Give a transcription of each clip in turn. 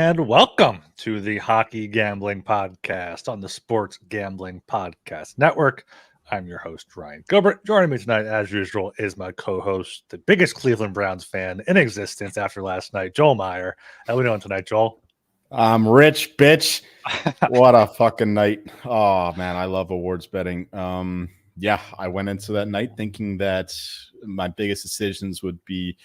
And welcome to the Hockey Gambling Podcast on the Sports Gambling Podcast Network. I'm your host, Ryan Gilbert. Joining me tonight, as usual, is my co-host, the biggest Cleveland Browns fan in existence after last night, Joel Meyer. How we doing tonight, Joel? I'm rich, bitch. What a fucking night. Oh, man, I love awards betting. Yeah, I went into that night thinking that my biggest decisions would be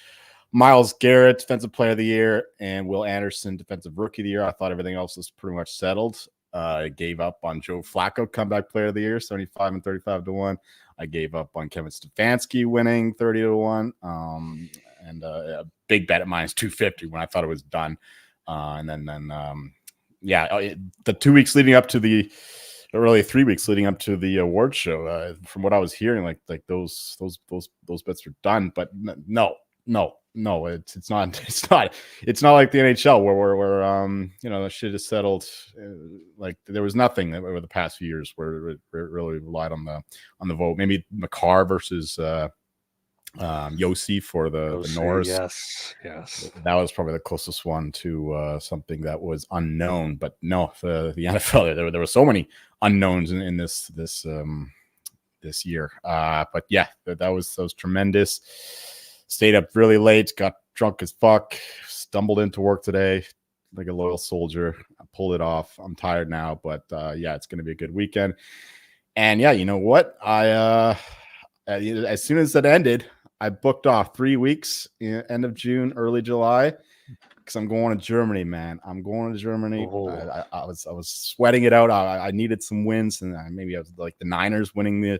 Myles Garrett, Defensive Player of the Year, and Will Anderson, Defensive Rookie of the Year. I thought everything else was pretty much settled. I gave up on Joe Flacco, Comeback Player of the Year, 75 and 35 to 1. I gave up on Kevin Stefanski winning 30 to 1. And a big bet at minus 250 when I thought it was done. The 2 weeks leading up to the, or really 3 weeks leading up to the award show, from what I was hearing, like those bets are done. But no, it's not like the NHL where the shit is settled. Like there was nothing over the past few years where it really relied on the vote. Maybe McCarr versus Yossi for the Norris. Yes. That was probably the closest one to something that was unknown. But no, the NFL, there were so many unknowns in this year. But yeah, that was tremendous. Stayed up really late, got drunk as fuck, stumbled into work today like a loyal soldier. I pulled it off. I'm tired now, but it's going to be a good weekend. And yeah, you know what? As soon as it ended, I booked off 3 weeks, end of June, early July, because I'm going to Germany, man. I'm going to Germany. Oh. I was sweating it out. I needed some wins, and maybe I was like the Niners winning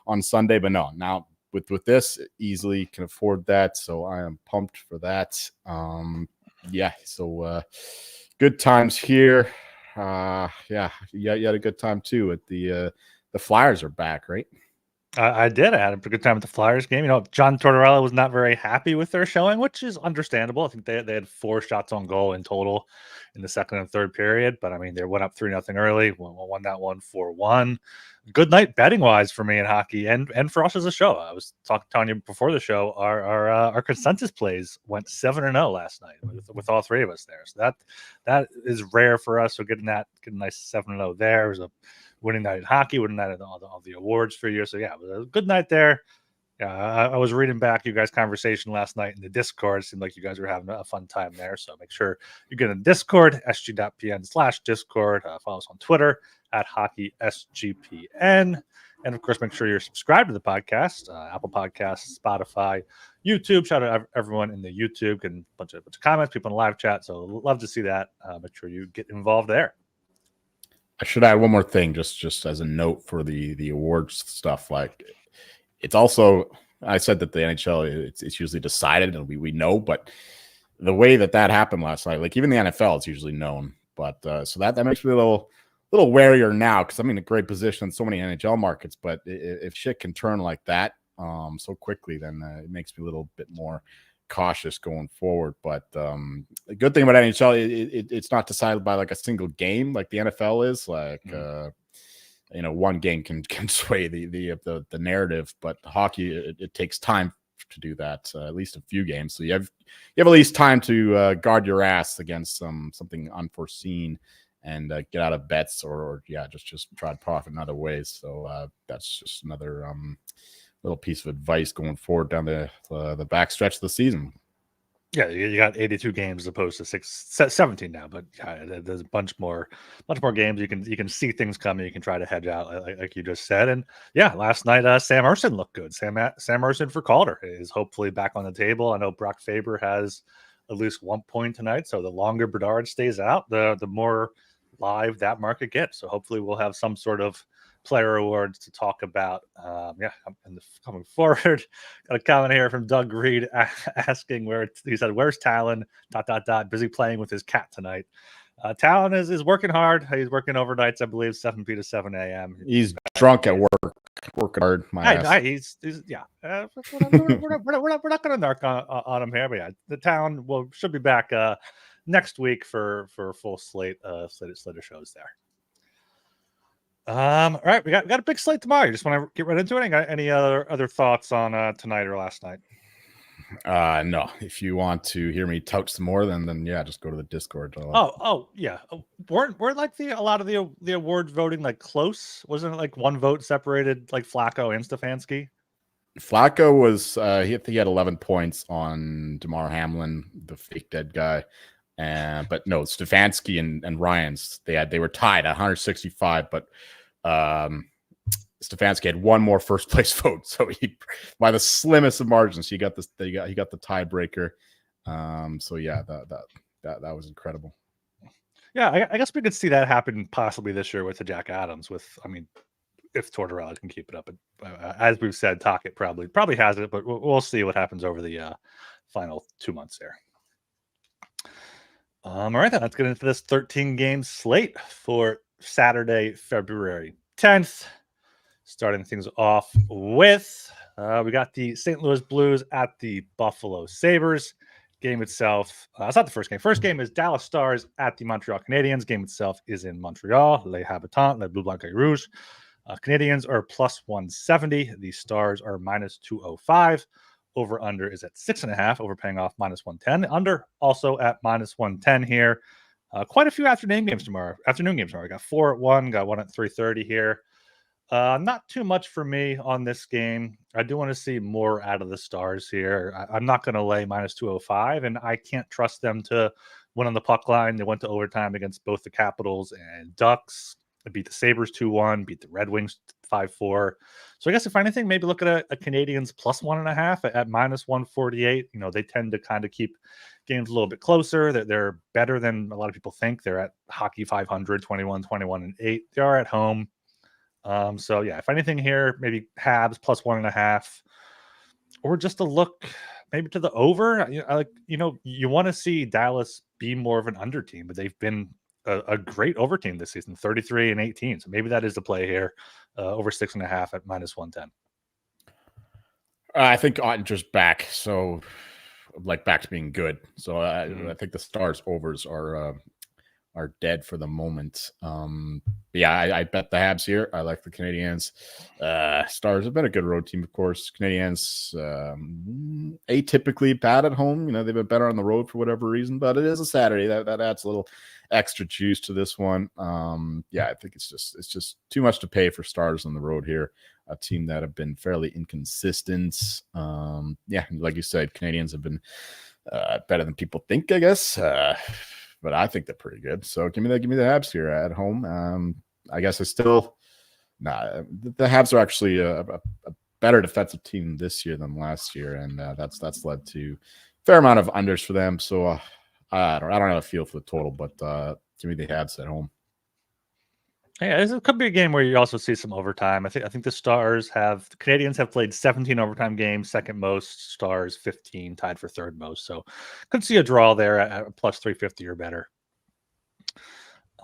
on Sunday, but no. Now with this, easily can afford that, so I am pumped for that. So good times here. You had a good time too. At the Flyers are back, right? I did. I had a pretty good time at the Flyers game. John Tortorella was not very happy with their showing, which is understandable. I think they had 4 shots on goal in total in the second and third period. But, I mean, they went up 3-0 early, won that one 4-1. Good night betting-wise for me in hockey and for us as a show. I was telling you before the show, our consensus plays went 7-0 last night with all three of us there. So that is rare for us. So getting a nice 7-0 there was a winning night in hockey, winning night at all the awards for you. So, yeah, it was a good night there. Yeah, I was reading back you guys' conversation last night in the Discord. It seemed like you guys were having a fun time there. So make sure you get in Discord, sg.pn/Discord. Follow us on Twitter @HockeySGPN. And, of course, make sure you're subscribed to the podcast, Apple Podcasts, Spotify, YouTube. Shout out everyone in the YouTube and a bunch of comments, people in the live chat. So love to see that. Make sure you get involved there. I should add one more thing, just as a note for the awards stuff. Like, it's also, I said that the NHL, it's usually decided, and we know, but the way that happened last night, like even the NFL, it's usually known. But so that makes me a little warier now, because I'm in a great position in so many NHL markets. But if shit can turn like that so quickly, then it makes me a little bit more cautious going forward. But the good thing about NHL, it's not decided by like a single game like the NFL is. Like one game can sway the narrative, but hockey it takes time to do that, at least a few games. So you have at least time to guard your ass against something unforeseen and get out of bets or just try to profit in other ways. So that's just another little piece of advice going forward down the back stretch of the season. Yeah, you got 82 games as opposed to 17 now, but there's a bunch more games. You can see things coming. You can try to hedge out, like you just said. And yeah, last night Sam Ersson looked good. Sam Ersson for Calder is hopefully back on the table. I know Brock Faber has at least 1 point tonight, so the longer Bedard stays out, the more live that market gets. So hopefully we'll have some sort of player awards to talk about. Coming forward, got a comment here from Doug Reed asking he said, "Where's Talon? ... Busy playing with his cat tonight." Talon is working hard. He's working overnights, I believe, 7 p.m. to 7 a.m. He's drunk at work, working hard. We're not going to narc on him here, but yeah, the Talon should be back next week for a full slate of shows there. All right, we got a big slate tomorrow. You just want to get right into it? Any other thoughts on tonight or last night? No. If you want to hear me tout some more, then yeah, just go to the Discord. Yeah. Weren't like a lot of the awards voting like close? Wasn't it like one vote separated like Flacco and Stefanski? Flacco was he had 11 points on Damar Hamlin, the fake dead guy. But no, Stefanski and Ryans, they were tied at 165, but Stefanski had one more first place vote, so he, by the slimmest of margins, he got the tiebreaker. So yeah, that was incredible. Yeah, I guess we could see that happen possibly this year with the Jack Adams. If Tortorella can keep it up, as we've said, Tocchet probably has it, but we'll see what happens over the final 2 months there. All right, then let's get into this 13-game slate for Saturday, February 10th. Starting things off with, we got the St. Louis Blues at the Buffalo Sabres. Game itself, it's not the first game. First game is Dallas Stars at the Montreal Canadiens. Game itself is in Montreal, Les Habitants, Les Bleu Blanc et Rouge. Canadiens are plus 170. The Stars are minus 205. Over under is at 6.5. Over paying off minus 110. Under also at minus 110 here. Quite a few afternoon games tomorrow. I got 4 at 1. Got 1 at 3:30 here. Not too much for me on this game. I do want to see more out of the Stars here. I'm not going to lay minus 205, and I can't trust them to win on the puck line. They went to overtime against both the Capitals and Ducks. They beat the Sabres 2-1, beat the Red Wings 5-4. So I guess if anything, maybe look at a Canadiens plus 1.5 at minus 148. They tend to kind of keep games a little bit closer. They're better than a lot of people think. They're at hockey 500, 21-21-8. They are at home. So yeah, if anything here, maybe Habs plus 1.5, or just a look maybe to the over. You want to see Dallas be more of an under team, but they've been a great over team this season, 33-18. So maybe that is the play here, over 6.5 at minus 110. I think Ottinger's back, so back to being good. So I think the Stars overs are dead for the moment. Yeah, I bet the Habs here. I like the Canadiens. Stars have been a good road team, of course. Canadiens atypically bad at home. They've been better on the road for whatever reason, but it is a Saturday. That adds a little extra juice to this one. Yeah, I think it's just too much to pay for Stars on the road here. A team that have been fairly inconsistent. Yeah, like you said, Canadiens have been better than people think, I guess. But I think they're pretty good. So give me the Habs here at home. I guess the Habs are actually a better defensive team this year than last year, and that's led to a fair amount of unders for them. So I don't have a feel for the total, but give me the Habs at home. Yeah, this could be a game where you also see some overtime. I think the Canadiens have played 17 overtime games, second most. Stars 15, tied for third most. So could see a draw there at plus 350 or better.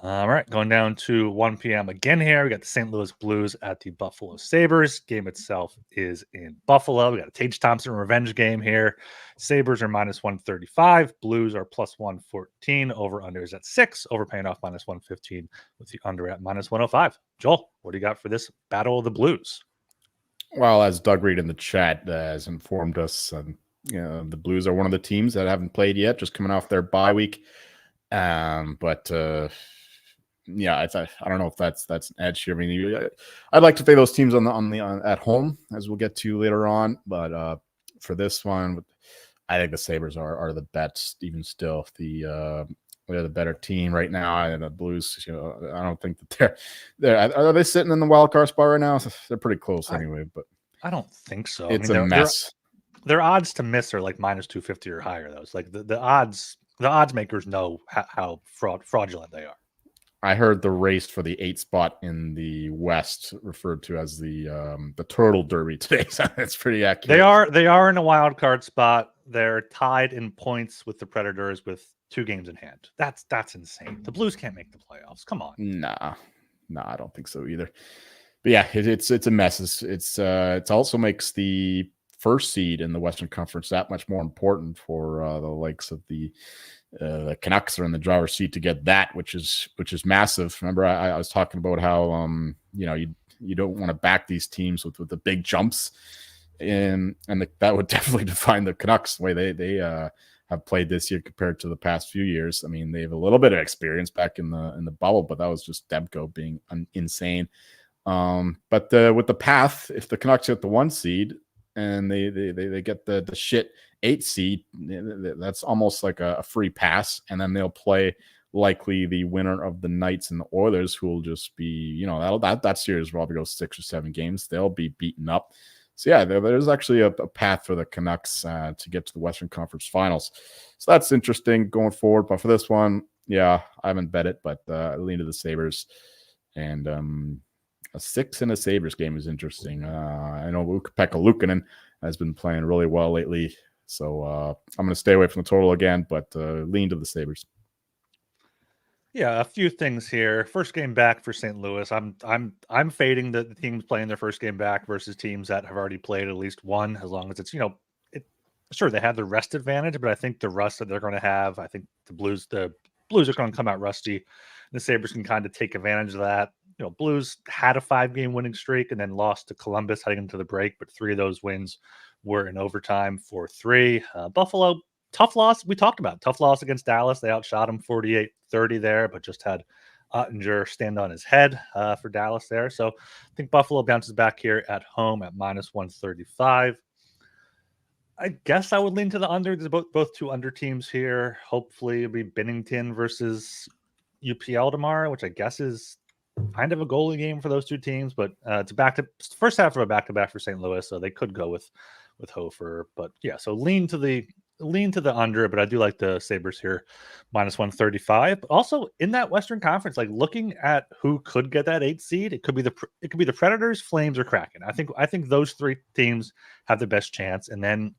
All right, going down to 1 p.m. again here. We got the St. Louis Blues at the Buffalo Sabres. Game itself is in Buffalo. We got a Tage Thompson revenge game here. Sabres are minus 135. Blues are plus 114. Over under is at 6. Over paying off minus 115 with the under at minus 105. Joel, what do you got for this Battle of the Blues? Well, as Doug Reed in the chat has informed us, the Blues are one of the teams that haven't played yet, just coming off their bye week. Yeah, I don't know if that's an edge here. I mean, I'd like to play those teams on at home, as we'll get to later on. But for this one, I think the Sabres are the bets. Even still, they're the better team right now. And the Blues, I don't think that they're. Are they sitting in the wild card spot right now? They're pretty close anyway. But I don't think so. It's a mess. Their odds to miss are like minus 250 or higher. Though it's like the odds makers know how fraudulent they are. I heard the race for the 8th spot in the West referred to as the Turtle Derby today. So that's pretty accurate. They are in a wild card spot. They're tied in points with the Predators with 2 games in hand. That's insane. The Blues can't make the playoffs. Come on. Nah, I don't think so either. But yeah, it's a mess. It also makes the first seed in the Western Conference that much more important for the likes of the Canucks are in the driver's seat to get that, which is massive. Remember, I was talking about how you don't want to back these teams with the big jumps, and that would definitely define the Canucks the way they have played this year compared to the past few years. I mean, they have a little bit of experience back in the bubble, but that was just Demko being insane. But with the path, if the Canucks get the 1 seed and they get the shit 8 seed, that's almost like a free pass, and then they'll play likely the winner of the Knights and the Oilers, who will just be, that series will probably go 6 or 7 games. They'll be beaten up. So yeah, there's actually a path for the Canucks to get to the Western Conference Finals. So that's interesting going forward. But for this one, yeah, I haven't bet it, but I lean to the Sabres. And a 6 in a Sabres game is interesting. I know Pekka Luukkonen has been playing really well lately, so I'm going to stay away from the total again, but lean to the Sabres. Yeah, a few things here. First game back for St. Louis. I'm fading the teams playing their first game back versus teams that have already played at least one, as long as it's, sure, they have the rest advantage, but I think the rust that they're going to have, I think the Blues are going to come out rusty. The Sabres can kind of take advantage of that. Blues had a 5-game winning streak and then lost to Columbus heading into the break, but 3 of those wins were in overtime for 3. Buffalo, tough loss. We talked about tough loss against Dallas. They outshot them 48-30 there, but just had Ottinger stand on his head for Dallas there. So I think Buffalo bounces back here at home at -135. I guess I would lean to the under. There's both 2 under teams here. Hopefully it'll be Binnington versus UPL tomorrow, which I guess is kind of a goalie game for those 2 teams, but it's first half of a back-to-back for St. Louis, so they could go with Hofer. But yeah, so lean to the under, but I do like the Sabres here, -135. But also in that Western Conference, like looking at who could get that 8 seed, it could be the Predators, Flames, or Kraken. I think those 3 teams have the best chance, and then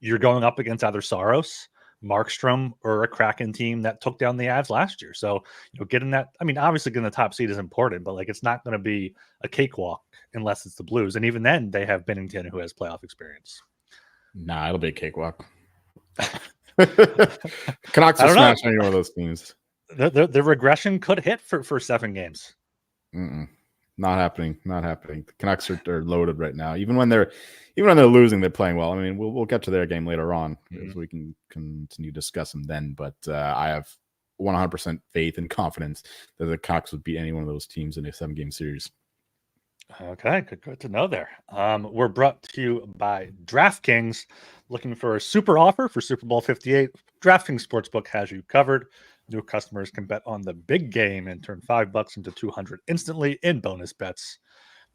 you're going up against either Saros, Markstrom, or a Kraken team that took down the Avs last year. So, getting that, obviously getting the top seed is important, but like it's not going to be a cakewalk unless it's the Blues. And even then, they have Binnington, who has playoff experience. Nah, it'll be a cakewalk. Canucks are smashing any one of those teams. The regression could hit for 7 games. Not happening. The Canucks are loaded right now. Even when they're losing, they're playing well. We'll get to their game later on as we can continue to discuss them then. But I have 100% faith and confidence that the Canucks would beat any one of those teams in a 7-game series. Okay, good to know there. We're brought to you by DraftKings. Looking for a super offer for Super Bowl 58? DraftKings Sportsbook has you covered. New customers can bet on the big game and turn $5 into $200 instantly in bonus bets.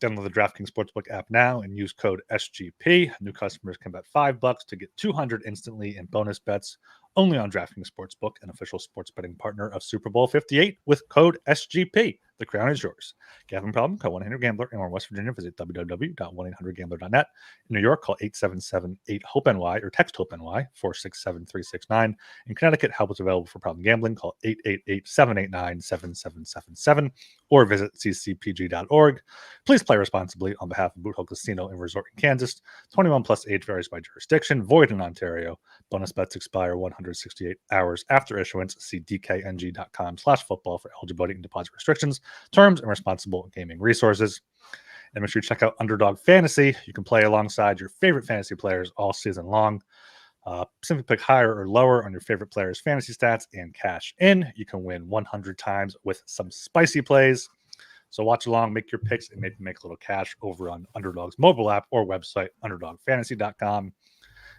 Download the DraftKings Sportsbook app now and use code SGP. New customers can bet $5 to get $200 instantly in bonus bets only on DraftKings Sportsbook, an official sports betting partner of Super Bowl 58 with code SGP. The crown is yours. Gambling problem? Call 1-800-GAMBLER. And in West Virginia, visit www.1800gambler.net. In New York, call 877-8-HOPE-NY or text HOPE-NY 467-369. In Connecticut, help is available for problem gambling. Call 888-789-7777 or visit ccpg.org. Please play responsibly on behalf of Boot Hill Casino and Resort in Kansas. 21 plus age varies by jurisdiction. Void in Ontario. Bonus bets expire 168 hours after issuance. See dkng.com/football for eligibility and deposit restrictions, terms, and responsible gaming resources. And make sure you check out Underdog Fantasy. You can play alongside your favorite fantasy players all season long. Simply pick higher or lower on your favorite players' fantasy stats and cash in. You can win 100 times with some spicy plays. So watch along, make your picks, and maybe make a little cash over on Underdog's mobile app or website, underdogfantasy.com.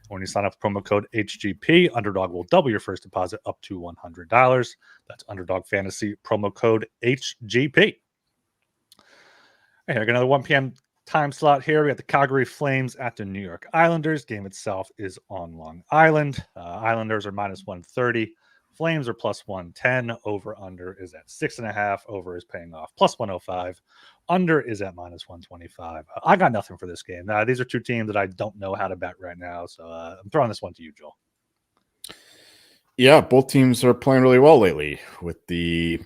When you sign up with promo code HGP, Underdog will double your first deposit up to $100. That's Underdog Fantasy, promo code HGP. All right, I got another 1 p.m. time slot here. We got the Calgary Flames at the New York Islanders. Game itself is on Long Island. Islanders are -130. Flames are +110. Over under is at 6.5. Over is paying off +105. Under is at -125. I got nothing for this game. These are 2 teams that I don't know how to bet right now. So I'm throwing this one to you, Joel. Yeah, both teams are playing really well lately with the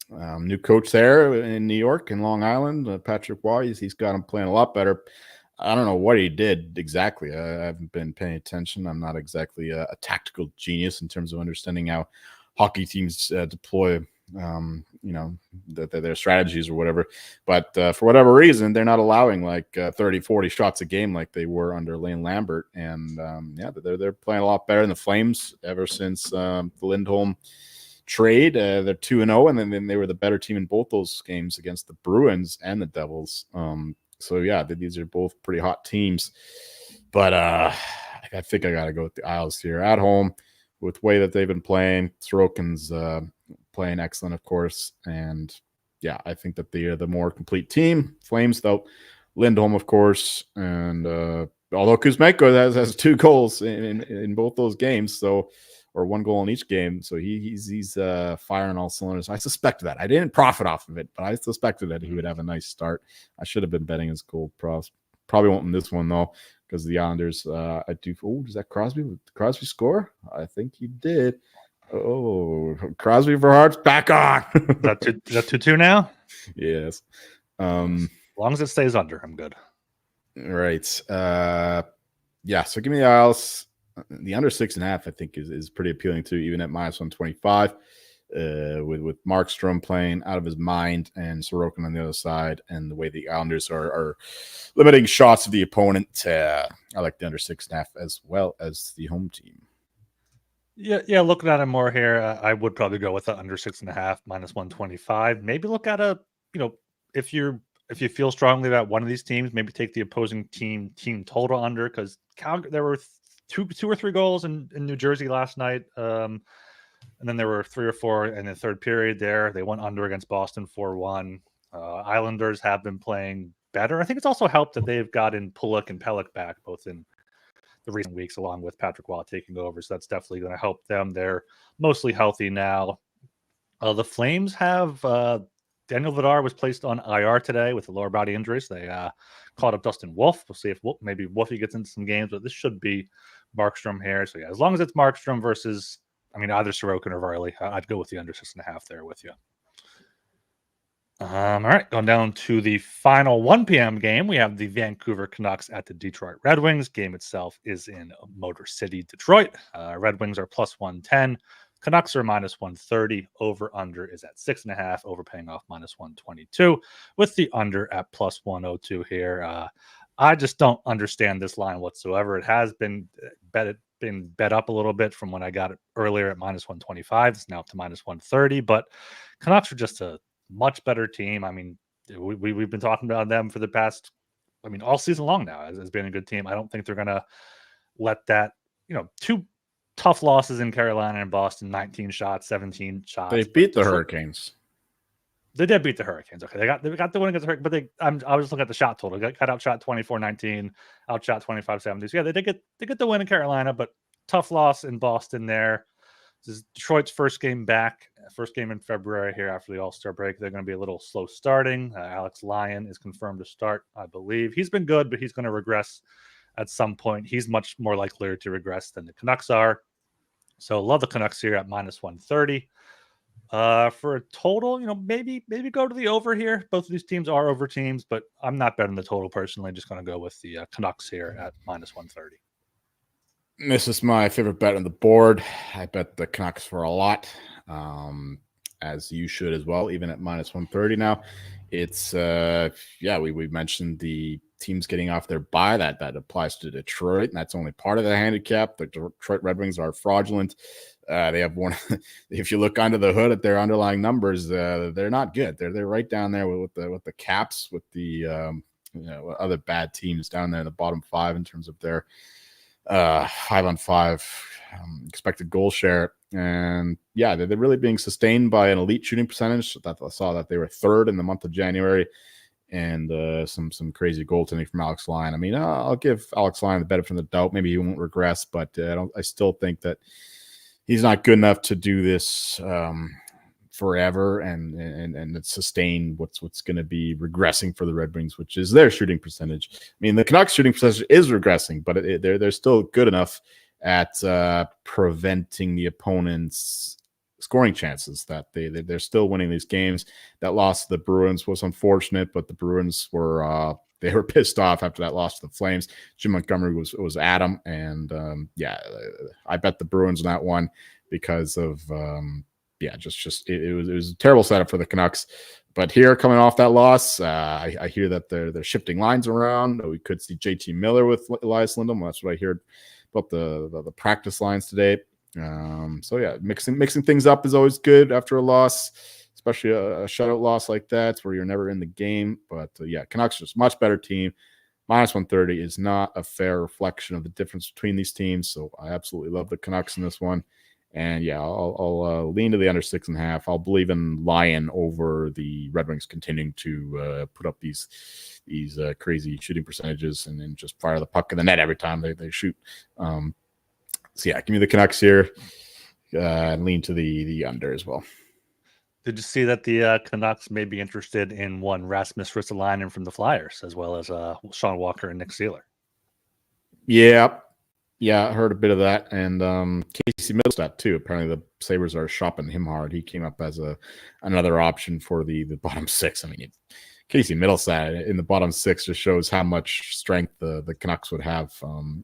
new coach there in New York and Long Island, Patrick Roy. He's got him playing a lot better. I don't know what he did exactly. I haven't been paying attention. I'm not exactly a tactical genius in terms of understanding how hockey teams deploy their strategies or whatever. But for whatever reason, they're not allowing like 30, 40 shots a game like they were under Lane Lambert. And they're playing a lot better than the Flames ever since the Lindholm trade. They're 2-0, and then they were the better team in both those games against the Bruins and the Devils. These are both pretty hot teams. But I think I got to go with the Isles here at home with the way that they've been playing. Sorokin's playing excellent, of course. And I think that they're the more complete team. Flames, though, Lindholm, of course. And although Kuzmenko has 2 goals in both those games, or 1 goal in each game. So he's firing all cylinders. I suspected that. I didn't profit off of it, but I suspected that he would have a nice start. I should have been betting his goal pros. Probably won't in this one, though, because the Islanders, I do. Oh, does that Crosby? Did Crosby score? I think he did. Oh, Crosby for Hearts back on. Is that 2-2 now? Yes. As long as it stays under, I'm good. Right. So give me the Isles. The under 6.5, I think, is pretty appealing too, even at -125. With Markstrom playing out of his mind and Sorokin on the other side, and the way the Islanders are limiting shots of the opponent, I like the under 6.5 as well as the home team. Yeah. Looking at it more here, I would probably go with the under 6.5 -125. Maybe look at if you feel strongly about one of these teams, maybe take the opposing team total under, because there were two or three goals in New Jersey last night. And then there were 3 or 4 in the third period there. They went under against Boston 4-1. Islanders have been playing better. I think it's also helped that they've gotten Pulock and Pelech back, both in the recent weeks, along with Patrick Waugh taking over. So that's definitely going to help them. They're mostly healthy now. The Flames have Daniel Vidar was placed on IR today with a lower body injury. So they called up Dustin Wolf. We'll see if maybe Wolfie gets into some games, but this should be Markstrom here. So as long as it's Markstrom versus, either Sorokin or Varley, I'd go with the under 6.5 there with you. All right, going down to the final 1 p.m. game. We have the Vancouver Canucks at the Detroit Red Wings. Game itself is in Motor City, Detroit. Red Wings are +110. Canucks are -130. Over-under is at 6.5. Overpaying off -122 with the under at +102 here. I just don't understand this line whatsoever. It has been bet up a little bit from when I got it earlier at -125. It's now up to -130, but Canucks are just a much better team. We've been talking about them for the past, all season long now as being a good team. I don't think they're going to let that, 2 tough losses in Carolina and Boston, 19 shots, 17 shots. They beat the Hurricanes. They did beat the Hurricanes. Okay, they got the win against the Hurricanes, but I was just looking at the shot total. Got outshot 24-19, outshot 25-70. So they get the win in Carolina, but tough loss in Boston there. This is Detroit's first game back, first game in February here after the All-Star break. They're going to be a little slow starting. Alex Lyon is confirmed to start, I believe. He's been good, but he's going to regress at some point. He's much more likely to regress than the Canucks are. So love the Canucks here at -130. For a total, maybe go to the over here. Both of these teams are over teams, but I'm not betting the total personally. Just going to go with the Canucks here at -130. This is my favorite bet on the board. I bet the Canucks for a lot, as you should as well, even at -130 now. It's, we mentioned the teams getting off their bye. That applies to Detroit, and that's only part of the handicap. The Detroit Red Wings are fraudulent. They have one. If you look under the hood at their underlying numbers, they're not good. They're right down there with the Caps, with the other bad teams down there in the bottom 5 in terms of their 5-on-5 expected goal share. And they're really being sustained by an elite shooting percentage. I saw that they were 3rd in the month of January, and some crazy goaltending from Alex Lyon. I'll give Alex Lyon the benefit of the doubt. Maybe he won't regress, but I still think that he's not good enough to do this forever and sustain what's going to be regressing for the Red Wings, which is their shooting percentage. The Canucks shooting percentage is regressing, but they're still good enough at preventing the opponent's scoring chances. That they're still winning these games. That loss to the Bruins was unfortunate, but the Bruins were they were pissed off after that loss to the Flames. Jim Montgomery was at them, and I bet the Bruins in that one because of yeah, it was a terrible setup for the Canucks. But here, coming off that loss, I hear that they're shifting lines around. We could see JT Miller with Elias Lindholm. That's what I heard about the practice lines today. So yeah, mixing things up is always good after a loss, especially a shutout loss like that, where you're never in the game. But yeah, Canucks are just much better team. Minus 130 is not a fair reflection of the difference between these teams. So I absolutely love the Canucks in this one. And yeah, I'll lean to the under 6.5. I'll believe in Lion over the Red Wings continuing to put up these crazy shooting percentages and then just fire the puck in the net every time they shoot. So yeah, give me the Canucks here and lean to the under as well. Did you see that the Canucks may be interested in one Rasmus Ristolainen from the Flyers, as well as Sean Walker and Nick Seeler? Yeah, I heard a bit of that. And Casey Middlestat, too. Apparently the Sabres are shopping him hard. He came up as another option for the bottom six. I mean, Casey Middlestat in the bottom six just shows how much strength the Canucks would have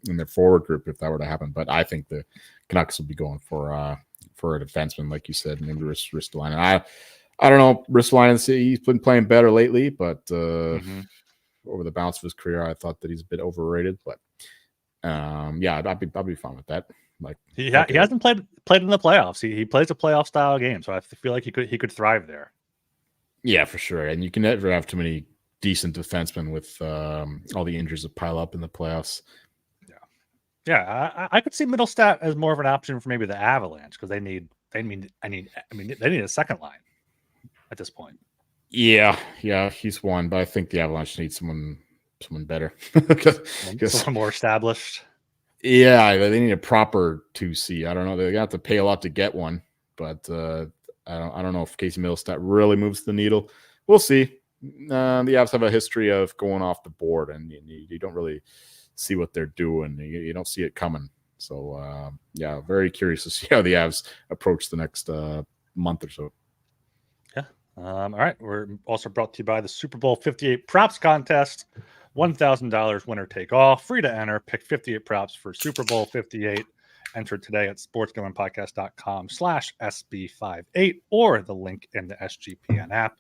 in their forward group if that were to happen. But I think the Canucks will be going for a defenseman, like you said, maybe Ristolainen. I don't know. Ristolainen, he's been playing better lately, but over the balance of his career, I thought that he's a bit overrated. But yeah, I'd be fine with that. Like he hasn't played in the playoffs. He plays a playoff style game, so I feel like he could thrive there. Yeah, for sure. And you can never have too many decent defensemen with all the injuries that pile up in the playoffs. Yeah, I could see Middlestat as more of an option for maybe the Avalanche because they need a second line at this point. Yeah, he's one, but I think the Avalanche needs someone better. Someone more established. Yeah, they need a proper 2C. I don't know. They got to pay a lot to get one, but I don't know if Casey Middlestat really moves the needle. We'll see. The Avs have a history of going off the board, and you don't really see what they're doing. You don't see it coming. So yeah, very curious to see how the Avs approach the next month or so. Yeah. All right. We're also brought to you by the Super Bowl 58 props contest. $1,000 winner take all, free to enter. Pick 58 props for Super Bowl 58. Enter today at sportsgamblingpodcast.com/SB58 or the link in the SGPN app.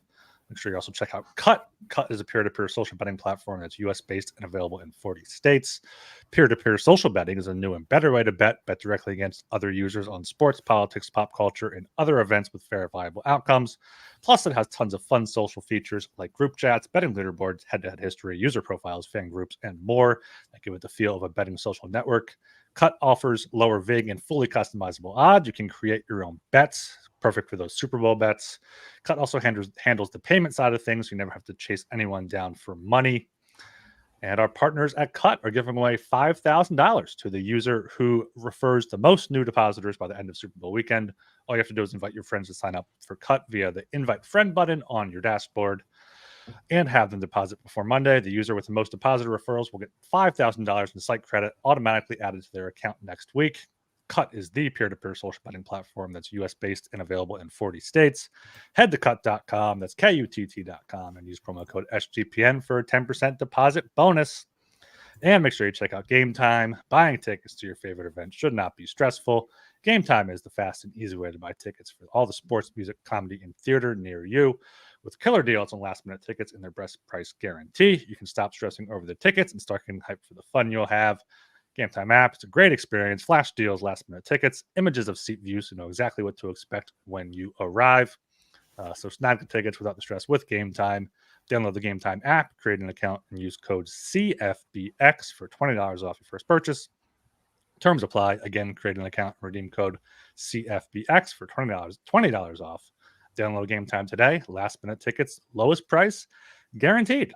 Make sure you also check out Cut. Cut is a peer-to-peer social betting platform that's U.S.-based and available in 40 states. Peer-to-peer social betting is a new and better way to bet. Bet directly against other users on sports, politics, pop culture, and other events with verifiable outcomes. Plus, it has tons of fun social features like group chats, betting leaderboards, head-to-head history, user profiles, fan groups, and more that give it the feel of a betting social network. Cut offers lower vig and fully customizable odds. You can create your own bets. Perfect for those Super Bowl bets. Cut also handles the payment side of things. You never have to chase anyone down for money. And our partners at Cut are giving away $5,000 to the user who refers the most new depositors by the end of Super Bowl weekend. All you have to do is invite your friends to sign up for Cut via the Invite Friend button on your dashboard and have them deposit before Monday. The user with the most deposited referrals will get $5,000 in site credit automatically added to their account next week. Cut is the peer-to-peer social betting platform that's U.S.-based and available in 40 states. Head to cut.com, that's KUTT.com, and use promo code SGPN for a 10% deposit bonus. And make sure you check out Game Time. Buying tickets to your favorite event should not be stressful. Game Time is the fast and easy way to buy tickets for all the sports, music, comedy, and theater near you. With killer deals on last-minute tickets and their best price guarantee, you can stop stressing over the tickets and start getting hyped for the fun you'll have. Game Time app, it's a great experience. Flash deals, last-minute tickets, images of seat views, so you know exactly what to expect when you arrive. So snag the tickets without the stress with Game Time. Download the Game Time app, create an account, and use code CFBX for $20 off your first purchase. Terms apply. Again, create an account and redeem code CFBX for $20 off. Download Game Time today. Last-minute tickets, lowest price, guaranteed.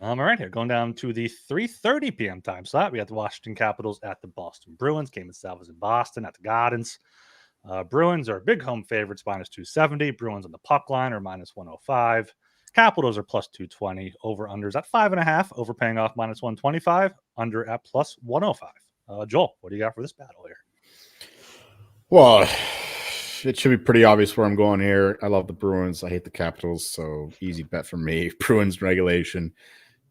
All right, here going down to the 3:30 p.m. time slot. We have the Washington Capitals at the Boston Bruins. Game itself is in Boston at the Gardens. Bruins are big home favorites, minus 270. Bruins on the puck line are minus 105. Capitals are plus 220. Over-unders at 5.5. Overpaying off minus 125. Under at plus 105. Joel, what do you got for this battle here? Well, it should be pretty obvious where I'm going here. I love the Bruins. I hate the Capitals, so easy bet for me. Bruins regulation.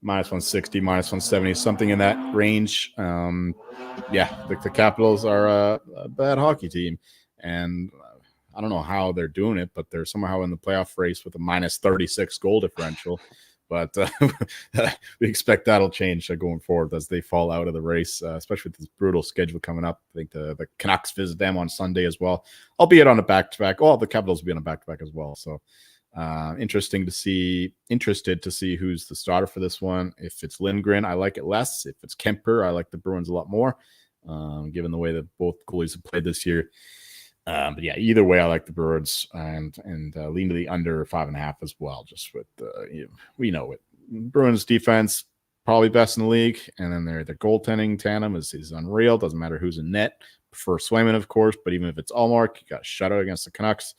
Minus 160, minus 170, something in that range. Yeah, the Capitals are a bad hockey team. And I don't know how they're doing it, but they're somehow in the playoff race with a minus 36 goal differential. But we expect that'll change going forward as they fall out of the race, especially with this brutal schedule coming up. I think the Canucks visit them on Sunday as well, albeit on a back-to-back. Oh, the Capitals will be on a back-to-back as well. So interested to see who's the starter for this one. If it's Lindgren, I like it less. If it's Kemper, I like the Bruins a lot more, given the way that both goalies have played this year. But yeah, either way, I like the Bruins and lean to the under 5.5 as well. Just with we know it. Bruins defense probably best in the league, and then their goaltending tandem is unreal. Doesn't matter who's in net. Prefer Swayman, of course, but even if it's Allmark, you got a shutout against the Canucks.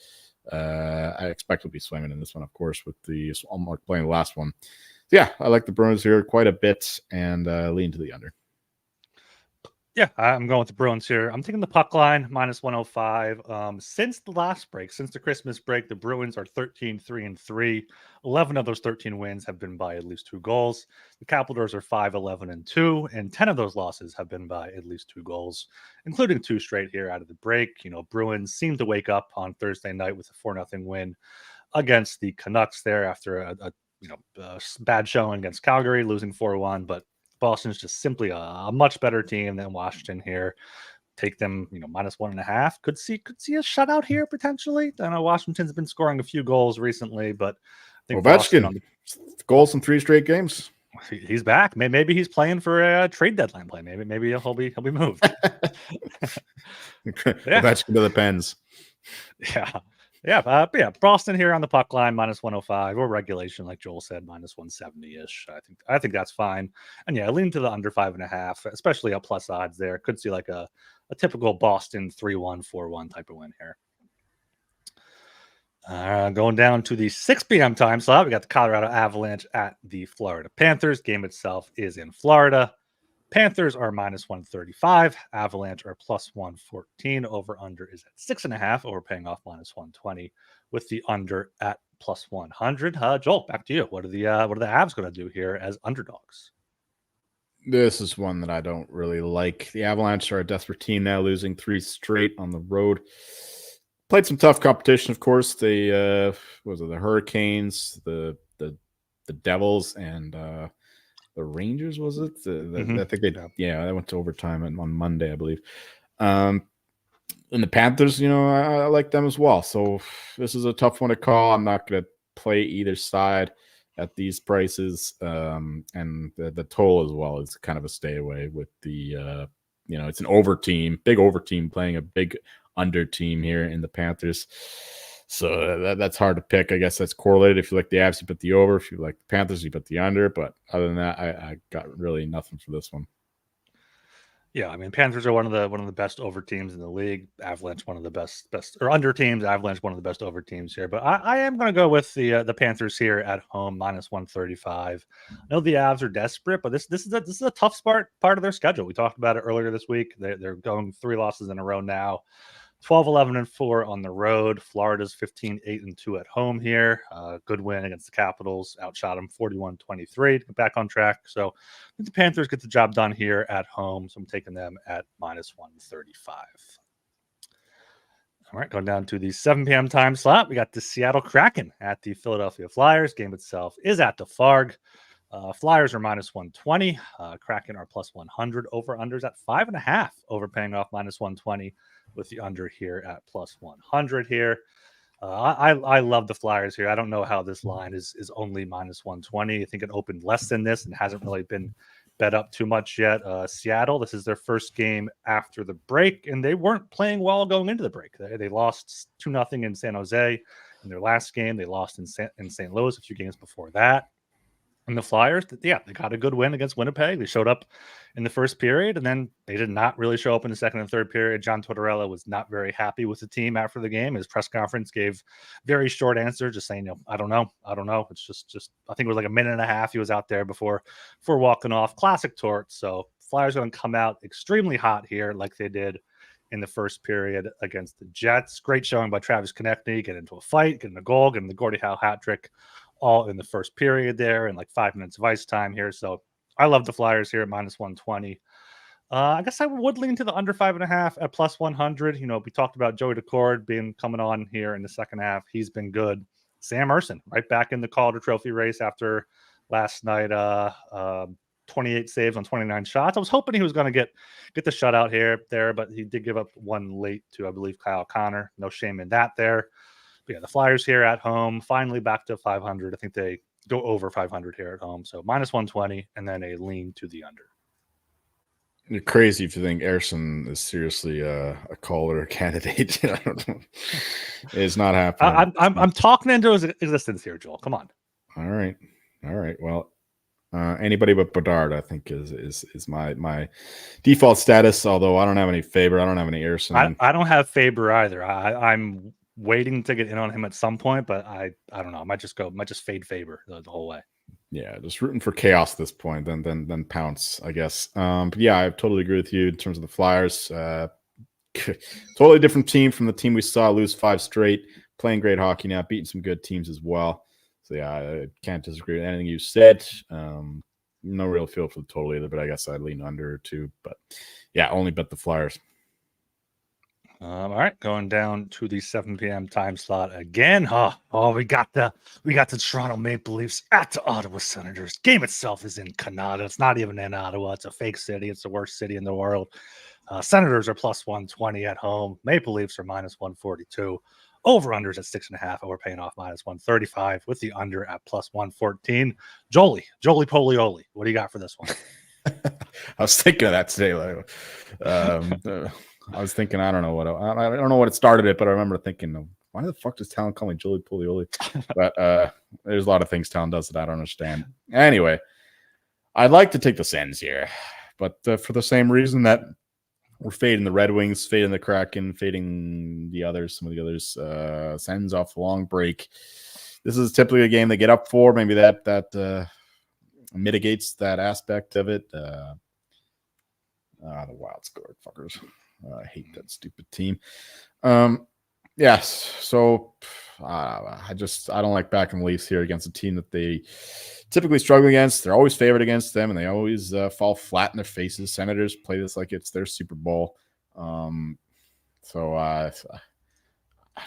I expect it'll be Swayman in this one, of course, with the Allmark playing the last one. So yeah, I like the Bruins here quite a bit and lean to the under. Yeah, I'm going with the Bruins here. I'm taking the puck line, minus 105. Since the last break, since the Christmas break, the Bruins are 13-3-3. 11 of those 13 wins have been by at least 2 goals. The Capitals are 5-11-2, and 10 of those losses have been by at least 2 goals, including 2 straight here out of the break. Bruins seemed to wake up on Thursday night with a 4-0 win against the Canucks there after a bad showing against Calgary, losing 4-1, but Boston's just simply a much better team than Washington here. Take them, minus 1.5. Could see a shutout here potentially. I know Washington's been scoring a few goals recently, but I think Ovechkin goals in 3 straight games. He's back. Maybe he's playing for a trade deadline play. Maybe he'll be moved. Ovechkin to the Pens. Yeah. Boston here on the puck line, minus 105, or regulation, like Joel said, minus 170-ish. I think that's fine. And yeah, I lean to the under 5.5, especially at plus odds there. Could see like a typical Boston 3-1, 4-1 type of win here. Going down to the 6 p.m. time slot, we got the Colorado Avalanche at the Florida Panthers. Game itself is in Florida. Panthers are minus 135. Avalanche are plus 114. Over under is at 6.5. Overpaying off minus 120 with the under at plus 100. Joel, back to you. What are the Avs going to do here as underdogs? This is one that I don't really like. The Avalanche are a desperate team now, losing 3 straight on the road. Played some tough competition, of course. The the Hurricanes, the Devils, and the Rangers, was it? I think they went to overtime on Monday, I believe. And the Panthers, I like them as well. So this is a tough one to call. I'm not going to play either side at these prices. And the total as well is kind of a stay away with the, it's an over team, big over team playing a big under team here in the Panthers. So that's hard to pick. I guess that's correlated. If you like the Avs, you put the over. If you like the Panthers, you put the under. But other than that, I got really nothing for this one. Yeah, I mean, Panthers are one of the best over teams in the league. Avalanche, one of the best or under teams. Avalanche, one of the best over teams here. But I am going to go with the Panthers here at home, minus 135. I know the Avs are desperate, but this is a tough part of their schedule. We talked about it earlier this week. They're going 3 losses in a row now. 12-11-4 on the road. Florida's 15-8-2 at home here. Good win against the Capitals. Outshot them 41-23 to get back on track. So I think the Panthers get the job done here at home. So I'm taking them at minus 135. All right, going down to the 7 p.m. time slot. We got the Seattle Kraken at the Philadelphia Flyers. Game itself is at the Farg. Flyers are minus 120. Kraken are plus 100. Over-unders at 5.5. Overpaying off minus 120 with the under here at plus 100 here. I love the Flyers here. I don't know how this line is only minus 120. I think it opened less than this and hasn't really been bet up too much yet. Seattle, this is their first game after the break, and they weren't playing well going into the break. They lost 2-0 in San Jose in their last game. They lost in St. Louis a few games before that. And the Flyers, they got a good win against Winnipeg. They showed up in the first period, and then they did not really show up in the second and third period. John Tortorella was not very happy with the team after the game. His press conference gave very short answer, just saying, I don't know. It's just I think it was like a minute and a half he was out there before walking off. Classic Tort. So Flyers going to come out extremely hot here like they did in the first period against the Jets. Great showing by Travis Konechny, get into a fight, getting a goal, getting the Gordie Howe hat trick, all in the first period there, and like 5 minutes of ice time here. So I love the Flyers here at minus 120. I guess I would lean to the under 5.5 at plus 100. You know, we talked about Joey Decord coming on here in the second half. He's been good. Sam Ersson right back in the Calder Trophy race after last night. 28 saves on 29 shots. I was hoping he was going to get the shutout there, but he did give up one late to, I believe, Kyle Connor. No shame in that there. But yeah, the Flyers here at home, finally back to 500. I think they go over 500 here at home. So minus 120 and then a lean to the under. You're crazy if you think Ersson is seriously a Calder candidate. It's not happening. I'm talking into his existence here, Joel. Come on. All right. Well, anybody but Bedard, I think, is my default status. Although I don't have any Faber, I don't have any Ersson. I don't have Faber either. I'm waiting to get in on him at some point, but I don't know. I might just fade Faber the whole way. Yeah, just rooting for chaos at this point, then pounce, I guess. But yeah, I totally agree with you in terms of the Flyers. Totally different team from the team we saw lose 5 straight, playing great hockey now, beating some good teams as well. So yeah, I can't disagree with anything you said. No real feel for the total either, but I guess I'd lean under too. But yeah, only bet the Flyers. All right, going down to the 7 p.m. time slot again. We got the Toronto Maple Leafs at the Ottawa Senators. Game itself is in Canada. It's not even in Ottawa. It's a fake city. It's the worst city in the world. Senators are plus 120 at home. Maple Leafs are minus 142. Over-unders at 6.5. We're paying off minus 135 with the under at plus 114. Jolie Polioli. What do you got for this one? I was thinking of that today. I was thinking, I don't know what it started it, but I remember thinking, why the fuck does Talon call me Jolie Polioli? But there's a lot of things Talon does that I don't understand. Anyway, I'd like to take the Sens here, but for the same reason that we're fading the Red Wings, fading the Kraken, fading some of the others. Sens off the long break. This is typically a game they get up for. Maybe that mitigates that aspect of it. The Wild scored, fuckers. I hate that stupid team. Yes, so I don't like backing the Leafs here against a team that they typically struggle against. They're always favored against them, and they always fall flat in their faces. Senators play this like it's their Super Bowl. So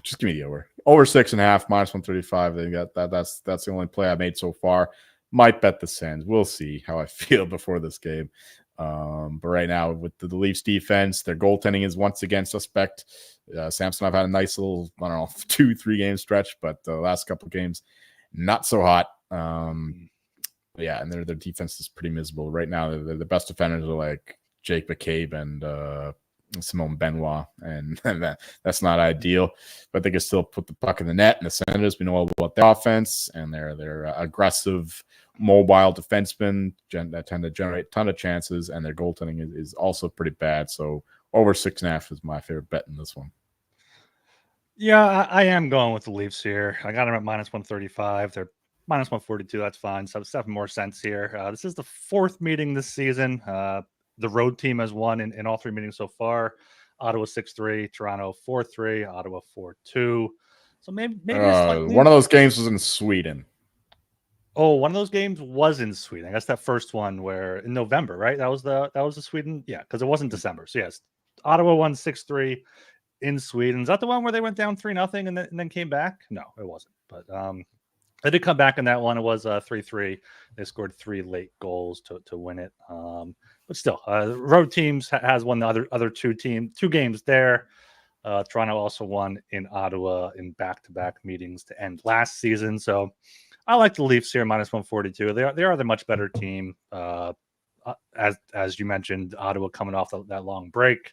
just give me the over 6.5 minus 135. They got that. That's the only play I made so far. Might bet the Sens. We'll see how I feel before this game. But right now, with the Leafs defense, their goaltending is once again suspect. Samsonov had a nice little, 2-3 game stretch, but the last couple of games, not so hot. Yeah, and their defense is pretty miserable right now. The best defenders are like Jake McCabe and Simone Benoit, and that's not ideal. But they can still put the puck in the net. And the Senators, we know all about their offense and their aggressive, mobile defensemen that tend to generate a ton of chances, and their goaltending is also pretty bad. So over 6.5 is my favorite bet in this one. Yeah, I am going with the Leafs here. I got them at minus 135. They're minus 142. That's fine. So 7 more cents here. This is the 4th meeting this season. The road team has won in all 3 meetings so far. Ottawa 6-3, Toronto 4-3, Ottawa 4-2. So maybe one of those games was in Sweden. Oh, one of those games was in Sweden. I guess that first one where in November, right? That was the Sweden. Yeah, because it wasn't December. So yes, Ottawa won 6-3 in Sweden. Is that the one where they went down 3-0 and then came back? No, it wasn't. But they did come back in that one. It was 3-3. They scored 3 late goals to win it. But still, road teams has won the other 2 games there. Toronto also won in Ottawa in back-to-back meetings to end last season. So I like the Leafs here, minus 142. They are the much better team. As you mentioned, Ottawa coming off that long break.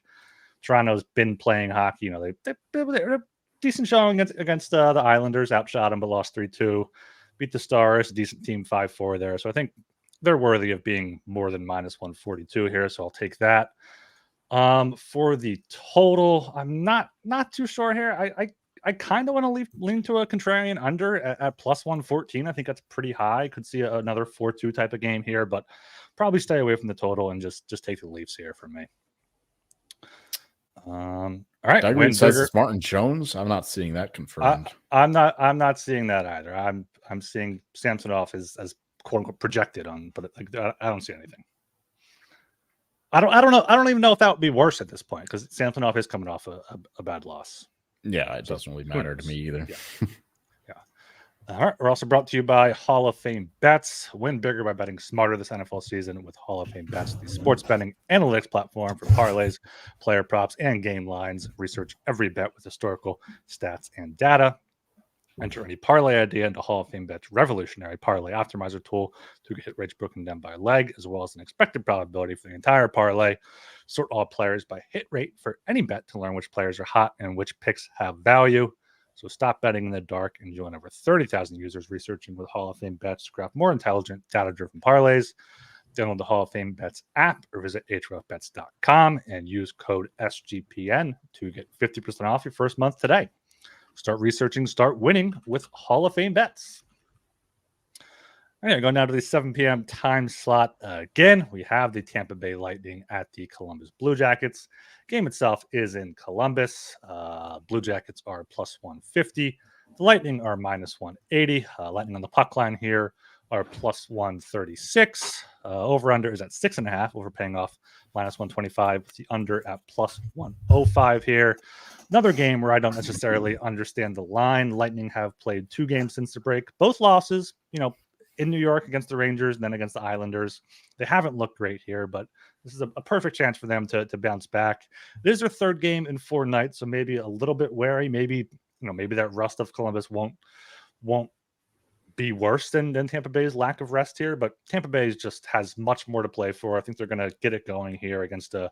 Toronto's been playing hockey. They're a decent showing against the Islanders. Outshot them, but lost 3-2. Beat the Stars, decent team 5-4 there. So I think they're worthy of being more than minus 142 here. So I'll take that. For the total, I'm not too sure here. I kind of want to lean to a contrarian under at plus 114. I think that's pretty high. Could see another 4-2 type of game here, but probably stay away from the total and just take the Leafs here for me. All right. Dagger says it's Martin Jones. I'm not seeing that confirmed. I'm not seeing that either. I'm seeing Samsonov as quote unquote projected on, but I don't see anything. I don't know. I don't even know if that would be worse at this point because Samsonov is coming off a bad loss. Yeah, it doesn't really matter to me either. Yeah. All right. We're also brought to you by Hall of Fame Bets. Win bigger by betting smarter this NFL season with Hall of Fame Bets, the sports betting analytics platform for parlays, player props, and game lines. Research every bet with historical stats and data. Enter any parlay idea into Hall of Fame Bet's revolutionary parlay optimizer tool to get rich broken down by leg, as well as an expected probability for the entire parlay. Sort all players by hit rate for any bet to learn which players are hot and which picks have value. So stop betting in the dark and join over 30,000 users researching with Hall of Fame Bets to craft more intelligent, data-driven parlays. Download the Hall of Fame Bets app or visit hrfbets.com and use code SGPN to get 50% off your first month today. Start researching, start winning with Hall of Fame Bets. All right, going down to the 7 p.m. time slot again. We have the Tampa Bay Lightning at the Columbus Blue Jackets. Game itself is in Columbus. Blue Jackets are plus 150. The Lightning are minus 180. Lightning on the puck line here are plus 136. Over-under is at 6.5. Overpaying off minus 125. The under at plus 105 here. Another game where I don't necessarily understand the line. Lightning have played 2 games since the break. Both losses, in New York against the Rangers and then against the Islanders. They haven't looked great here, but this is a perfect chance for them to bounce back. This is their 3rd game in 4 nights, so maybe a little bit wary. Maybe that rust of Columbus won't be worse than Tampa Bay's lack of rest here, but Tampa Bay just has much more to play for. I think they're going to get it going here against a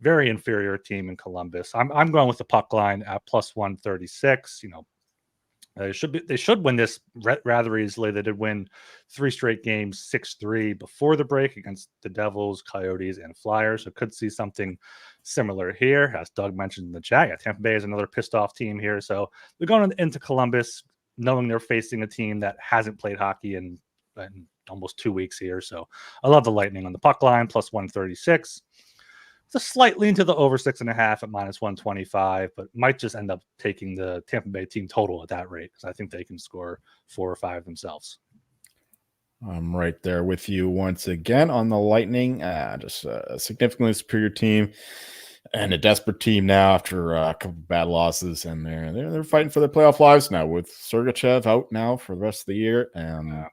very inferior team in Columbus. I'm going with the puck line at plus 136. They should win this rather easily. They did win 3 straight games, 6-3 before the break against the Devils, Coyotes, and Flyers. So could see something similar here, as Doug mentioned in the chat. Yeah, Tampa Bay is another pissed off team here. So they're going into Columbus knowing they're facing a team that hasn't played hockey in almost 2 weeks here. So I love the Lightning on the puck line, plus 136. It's a slight lean to the over 6.5 at minus 125, but might just end up taking the Tampa Bay team total at that rate because I think they can score 4 or 5 themselves. I'm right there with you once again on the Lightning. Just a significantly superior team and a desperate team now after a couple of bad losses, and they're fighting for their playoff lives now with Sergachev out now for the rest of the year. And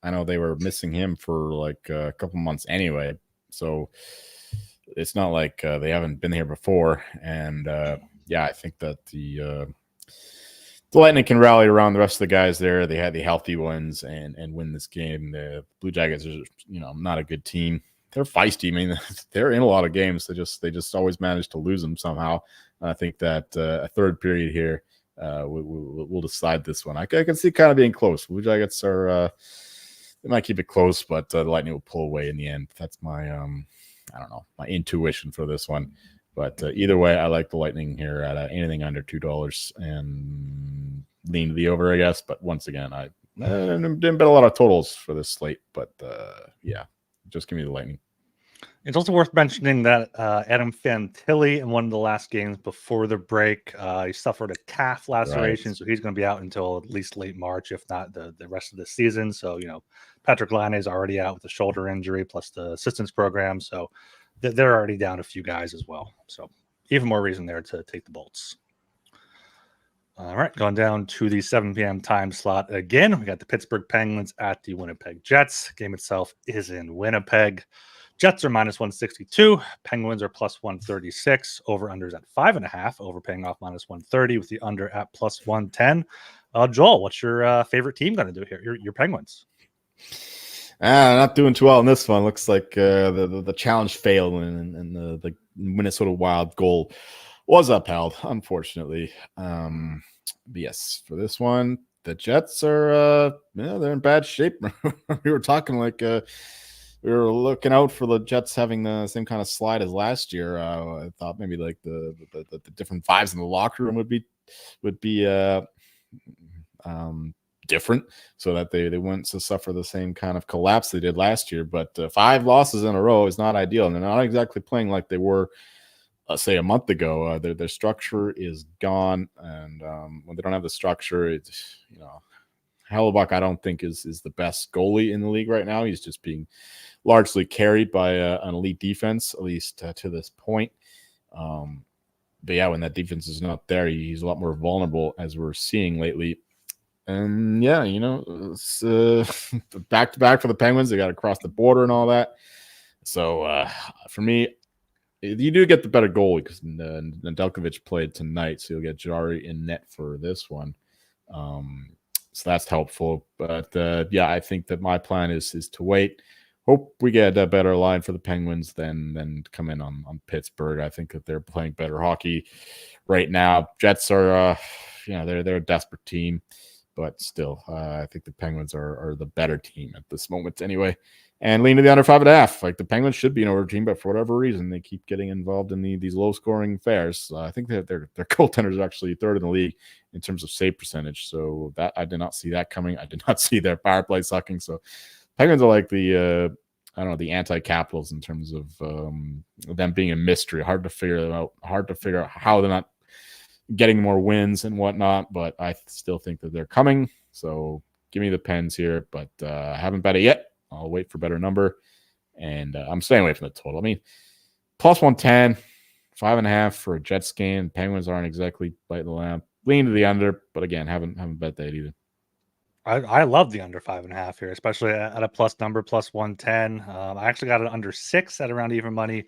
I know they were missing him for like a couple months anyway, so it's not like they haven't been here before. And I think that the Lightning can rally around the rest of the guys there. They had the healthy ones and win this game. The Blue Jackets are not a good team. They're feisty. I mean, they're in a lot of games. They just always manage to lose them somehow. I think that a 3rd period here we'll decide this one. I can see it kind of being close. Blue Jackets are they might keep it close, but the Lightning will pull away in the end. That's my my intuition for this one. But either way, I like the Lightning here at anything under $2 and lean to the over, I guess. But once again, I didn't bet a lot of totals for this slate. But just give me the Lightning. It's also worth mentioning that Adam Fantilli in one of the last games before the break, he suffered a calf laceration, so he's going to be out until at least late March, if not the rest of the season. So, Patrick Laine is already out with a shoulder injury, plus the assistance program. So they're already down a few guys as well. So even more reason there to take the Bolts. All right, going down to the 7 p.m. time slot again. We got the Pittsburgh Penguins at the Winnipeg Jets. Game itself is in Winnipeg. Jets are minus 162. Penguins are plus 136. Over-unders at 5.5. Overpaying off minus 130 with the under at plus 110. Joel, what's your favorite team going to do here? Your Penguins. Not doing too well in this one. Looks like the challenge failed and the Minnesota Wild goal was upheld, unfortunately. But yes, for this one, the Jets are they're in bad shape. We were talking like we were looking out for the Jets having the same kind of slide as last year. I thought maybe like the different vibes in the locker room would be different, so that they wouldn't suffer the same kind of collapse they did last year. But 5 losses in a row is not ideal, and they're not exactly playing like they were say a month ago. Their structure is gone, and when they don't have the structure, it's Hellebuck I don't think is the best goalie in the league right now. He's just being largely carried by an elite defense, at least to this point. But yeah, when that defense is not there, he's a lot more vulnerable, as we're seeing lately. And yeah, it's back to back for the Penguins. They got to cross the border and all that. So for me, you do get the better goalie because Nedeljkovic played tonight, so you'll get Jari in net for this one. So that's helpful. But yeah, I think that my plan is to wait. Hope we get a better line for the Penguins than come in on Pittsburgh. I think that they're playing better hockey right now. Jets are, they're a desperate team, but still, I think the Penguins are the better team at this moment anyway. And lean to the under 5.5. Like the Penguins should be an over team, but for whatever reason, they keep getting involved in these low-scoring affairs. I think that their goaltenders are actually third in the league in terms of save percentage. So that I did not see that coming. I did not see their power play sucking. So Penguins are like the anti-Capitals in terms of them being a mystery. Hard to figure them out. Hard to figure out how they're not getting more wins and whatnot. But I still think that they're coming. So give me the Pens here. But I haven't bet it yet. I'll wait for a better number. And I'm staying away from the total. I mean, plus 110, 5.5 for a Jets game. Penguins aren't exactly biting the lamp. Lean to the under, but again, haven't bet that either. I love the under 5.5 here, especially at a plus number, plus 110. I actually got it under 6 at around even money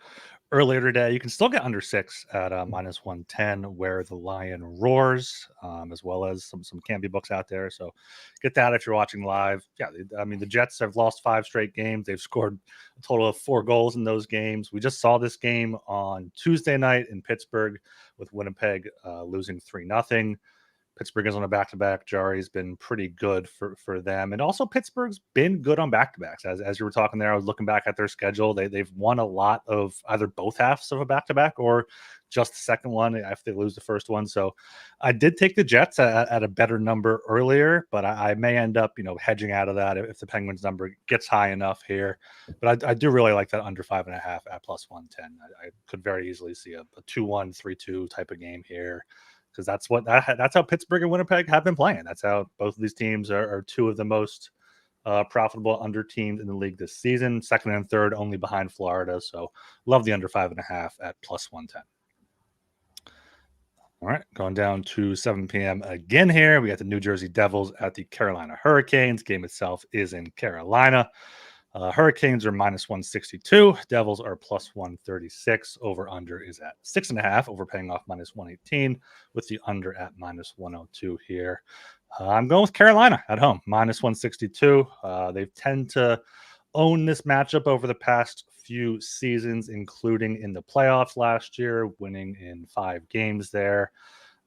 earlier today. You can still get under 6 at minus 110 where the Lion roars, as well as some Canby books out there. So get that if you're watching live. Yeah, I mean, the Jets have lost 5 straight games. They've scored a total of 4 goals in those games. We just saw this game on Tuesday night in Pittsburgh with Winnipeg losing 3-0. Pittsburgh is on a back-to-back. Jari's been pretty good for them. And also Pittsburgh's been good on back-to-backs. As you were talking there, I was looking back at their schedule. They've won a lot of either both halves of a back-to-back or just the second one if they lose the first one. So I did take the Jets at a better number earlier, but I may end up, hedging out of that if the Penguins number gets high enough here. But I do really like that under 5.5 at plus 110. I could very easily see a 2-1, 3-2 type of game here. Because that's how Pittsburgh and Winnipeg have been playing. That's how both of these teams are two of the most profitable under teams in the league this season. Second and third only behind Florida. So love the under 5.5 at plus 110. All right, going down to 7 p.m. again here. We got the New Jersey Devils at the Carolina Hurricanes. Game itself is in Carolina. Hurricanes are minus 162. Devils are plus 136. Over under is at 6.5. Overpaying off minus 118 with the under at minus 102 here. I'm going with Carolina at home, minus 162. They tend to own this matchup over the past few seasons, including in the playoffs last year, winning in 5 games there.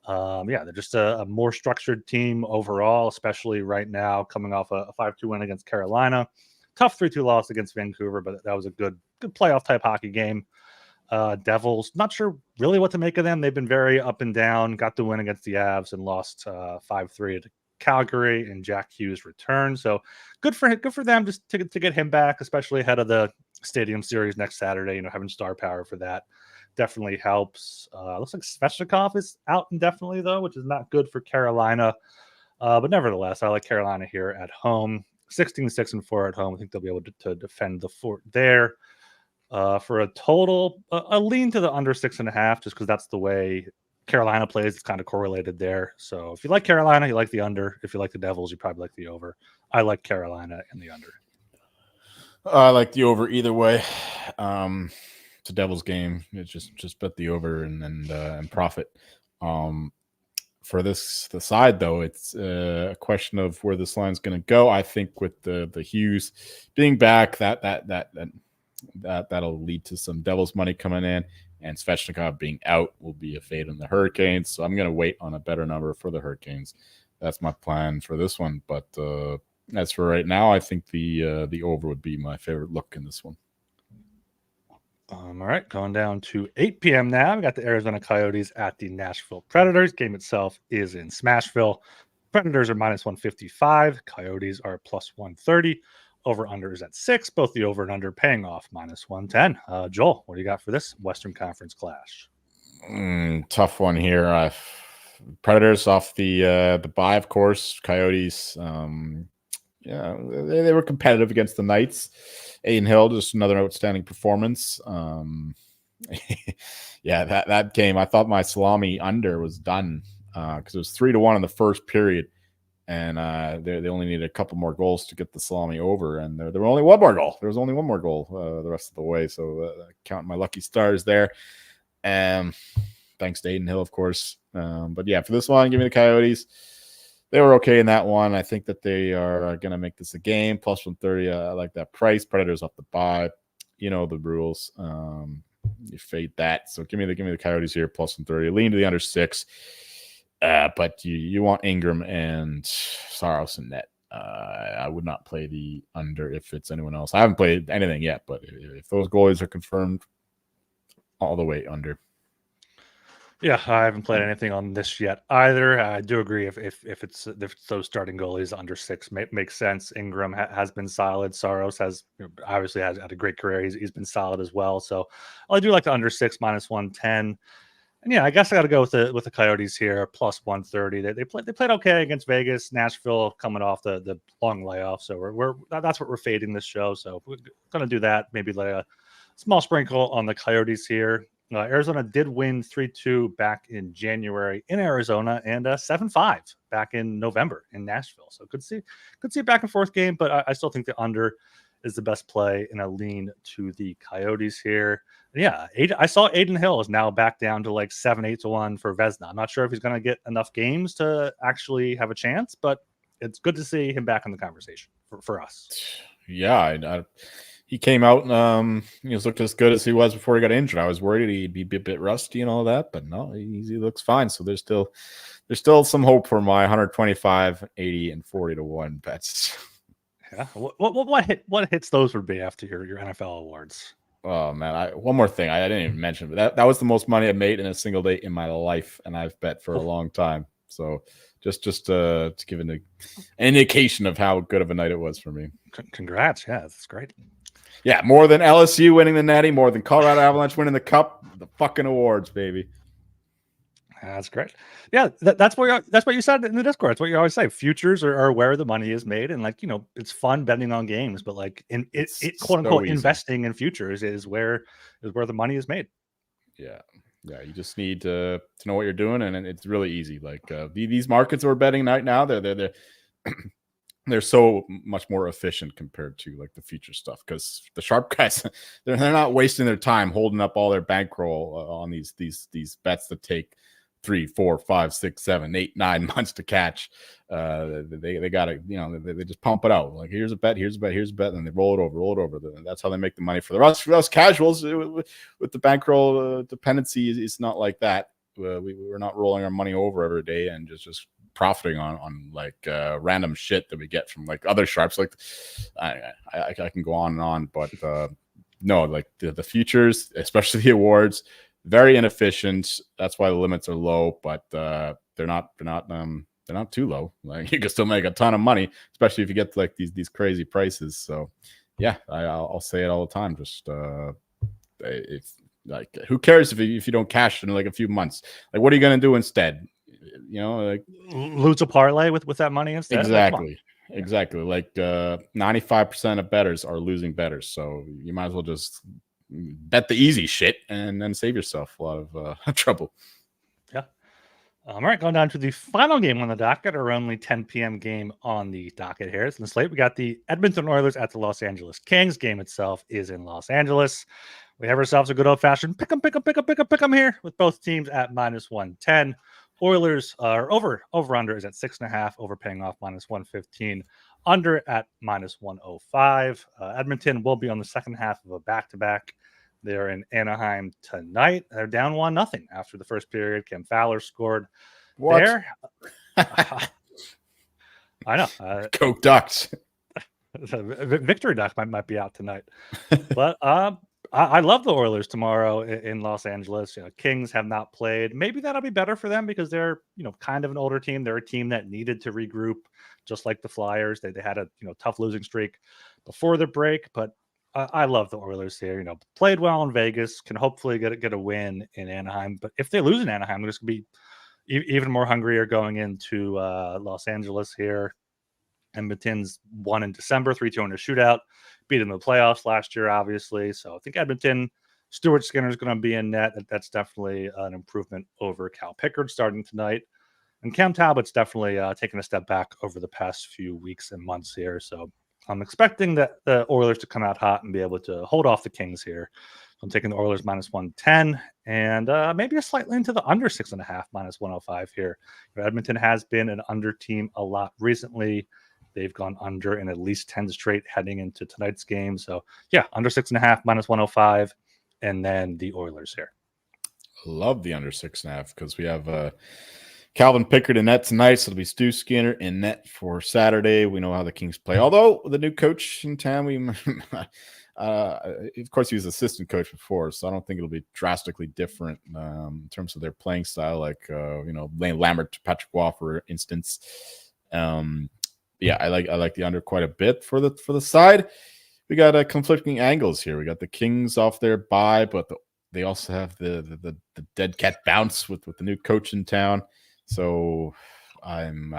They're just a more structured team overall, especially right now coming off a 5-2 win against Carolina. Tough 3-2 loss against Vancouver, but that was a good playoff type hockey game. Devils, not sure really what to make of them. They've been very up and down. Got the win against the Avs and lost 5-3 to Calgary and Jack Hughes returned. So good for them just to get him back, especially ahead of the Stadium Series next Saturday. Having star power for that definitely helps. Looks like Svechnikov is out indefinitely though, which is not good for Carolina. But nevertheless, I like Carolina here at home. 16-6-4 at home. I think they'll be able to defend the fort there. For a total, a lean to the under 6.5, just because that's the way Carolina plays. It's kind of correlated there. So if you like Carolina, you like the under. If you like the Devils, you probably like the over. I like Carolina and the under. I like the over either way. It's a Devils game. It's just bet the over and profit. For the side though, it's a question of where this line's going to go. I think with the Hughes being back, that'll lead to some Devils money coming in, and Svechnikov being out will be a fade on the Hurricanes. So I'm going to wait on a better number for the Hurricanes. That's my plan for this one. But as for right now, I think the over would be my favorite look in this one. All right, going down to 8 p.m. now. We got the Arizona Coyotes at the Nashville Predators. Game itself is in Smashville. Predators are minus 155. Coyotes are plus 130. Over-under is at 6. Both the over and under paying off minus 110. Joel, what do you got for this Western Conference clash? Tough one here. Predators off the bye, of course. Coyotes, Yeah, they were competitive against the Knights. Aiden Hill, just another outstanding performance. Yeah, that game, I thought my salami under was done because it was 3-1 in the first period, and they only needed a couple more goals to get the salami over, and there were only one more goal. There was only one more goal the rest of the way, so counting my lucky stars there. Thanks to Aiden Hill, of course. But yeah, for this one, give me the Coyotes. They were okay in that one. I think that they are going to make this a game. Plus 130. I like that price. Predators off the bye. You know the rules. You fade that. So give me the Coyotes here. Plus 130. Lean to the under 6. But you want Ingram and Saros in net. I would not play the under if it's anyone else. I haven't played anything yet, but if those goalies are confirmed, all the way under. Yeah, I haven't played anything on this yet either. I do agree if it's those starting goalies under 6 makes sense. Ingram has been solid. Saros has obviously had a great career. He's been solid as well. So I do like the under 6 minus 110. And yeah, I guess I got to go with the Coyotes here plus 130. They played okay against Vegas, Nashville coming off the long layoff. So that's what we're fading this show. So we're gonna do that. Maybe like a small sprinkle on the Coyotes here. Arizona did win 3-2 back in January in Arizona and 7-5 back in November in Nashville. So could see a back and forth game, but I still think the under is the best play, and I lean to the Coyotes here. And yeah, I saw Aiden Hill is now back down to like 7-8 to 1 for Vezina. I'm not sure if he's going to get enough games to actually have a chance, but it's good to see him back in the conversation for us. Yeah, he came out and he looked as good as he was before he got injured. I was worried he'd be a bit rusty and all that, but no, he looks fine. So there's still some hope for my 125, 80, and 40 to 1 bets. Yeah. What hits those would be after your NFL awards? Oh man, one more thing I didn't even mention, but that was the most money I've made in a single day in my life, and I've bet for a long time. So just to give an indication of how good of a night it was for me. Congrats! Yeah, that's great. Yeah, more than LSU winning the Natty, more than Colorado Avalanche winning the Cup, the fucking awards, baby. That's great. Yeah, that's what you said in the Discord. It's what you always say. Futures are where the money is made, and it's fun betting on games, but it quote unquote investing in futures is where the money is made. Yeah, you just need to know what you're doing, and it's really easy. Like these markets we're betting right now, they're they're so much more efficient compared to like the future stuff, because the sharp guys they're not wasting their time holding up all their bankroll on these bets that take 3, 4, 5, 6, 7, 8, 9 months to catch. They got to, they just pump it out. Like here's a bet, and they roll it over. That's how they make the money. For us casuals with the bankroll dependency, it's not like that. We're not rolling our money over every day and just profiting on like random shit that we get from like other sharps. Like I can go on and on, but no, like the futures, especially the awards, very inefficient. That's why the limits are low, but they're not too low. Like you can still make a ton of money, especially if you get like these crazy prices. So yeah, I'll say it all the time. Just if like who cares if you don't cash in like a few months? Like what are you gonna do instead? Like lose a parlay with that money instead. Exactly. Like 95% of bettors are losing bettors, so you might as well just bet the easy shit and then save yourself a lot of trouble. Yeah. All right, going down to the final game on the docket, or only 10 p.m. game on the docket here. It's in the slate. We got the Edmonton Oilers at the Los Angeles Kings. Game itself is in Los Angeles. We have ourselves a good old-fashioned pick 'em here with both teams at minus 110. Oilers are over-under is at 6.5, overpaying off minus 115. Under at minus 105. Edmonton will be on the second half of a back-to-back. They're in Anaheim tonight. They're down 1-0 after the first period. Kim Fowler scored there. I know. Coke Ducks. Victory Duck might be out tonight. But I love the Oilers tomorrow in Los Angeles. Kings have not played. Maybe that'll be better for them because they're kind of an older team. They're a team that needed to regroup, just like the Flyers. They had a tough losing streak before the break, but I love the Oilers here. Played well in Vegas, can hopefully get a win in Anaheim. But if they lose in Anaheim, they're just going to be even more hungrier going into Los Angeles here. Edmonton's won in December, 3-2 in a shootout, beat in the playoffs last year, obviously. So I think Edmonton, Stuart Skinner is going to be in net. That's definitely an improvement over Cal Pickard starting tonight. And Cam Talbot's definitely taken a step back over the past few weeks and months here. So I'm expecting the Oilers to come out hot and be able to hold off the Kings here. So I'm taking the Oilers -110 and maybe a slightly into the under 6.5, -105 here. Edmonton has been an under team a lot recently. They've gone under in at least 10 straight heading into tonight's game. So yeah, under 6.5, -105, and then the Oilers here. Love the under 6.5 because we have Calvin Pickard in net tonight, so it'll be Stu Skinner in net for Saturday. We know how the Kings play. Although the new coach in town, of course, he was assistant coach before, so I don't think it'll be drastically different in terms of their playing style, like Lane Lambert, Patrick Waugh, for instance. Yeah, I like the under quite a bit for the side. We got conflicting angles here. We got the Kings off their bye, but they also have the dead cat bounce with the new coach in town. So I'm